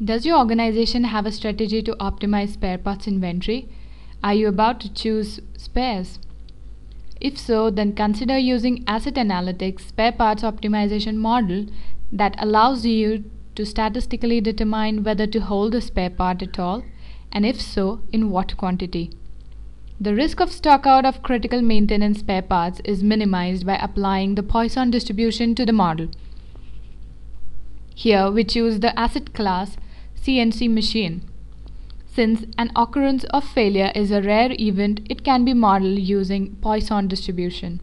Does your organization have a strategy to optimize spare parts inventory? Are you about to choose spares? If so, then consider using Asset Analytics spare parts optimization model that allows you to statistically determine whether to hold a spare part at all, and if so, in what quantity. The risk of stockout of critical maintenance spare parts is minimized by applying the Poisson distribution to the model. Here we choose the asset class CNC machine. Since an occurrence of failure is a rare event, it can be modeled using Poisson distribution.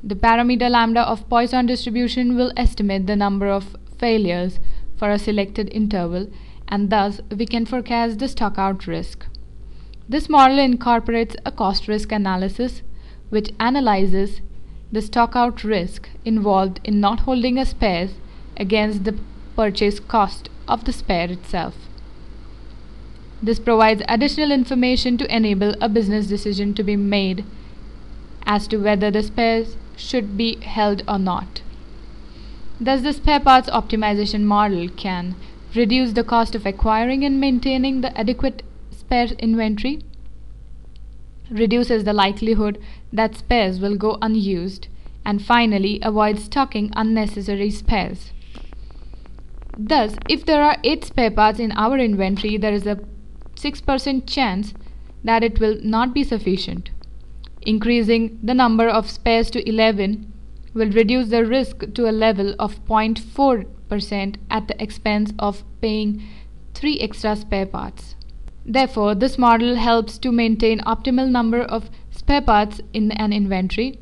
The parameter lambda of Poisson distribution will estimate the number of failures for a selected interval, and thus we can forecast the stockout risk. This model incorporates a cost-risk analysis which analyzes the stockout risk involved in not holding a spare against the purchase cost of the spare itself. This provides additional information to enable a business decision to be made as to whether the spares should be held or not. Thus, the spare parts optimization model can reduce the cost of acquiring and maintaining the adequate spare inventory, reduces the likelihood that spares will go unused, and finally avoids stocking unnecessary spares. Thus, if there are 8 spare parts in our inventory, there is a 6% chance that it will not be sufficient. Increasing the number of spares to 11 will reduce the risk to a level of 0.4% at the expense of paying 3 extra spare parts. Therefore, this model helps to maintain optimal number of spare parts in an inventory.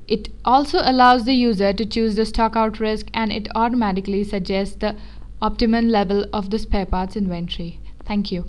It also allows the user to choose the stockout risk, and it automatically suggests the optimum level of the spare parts inventory. Thank you.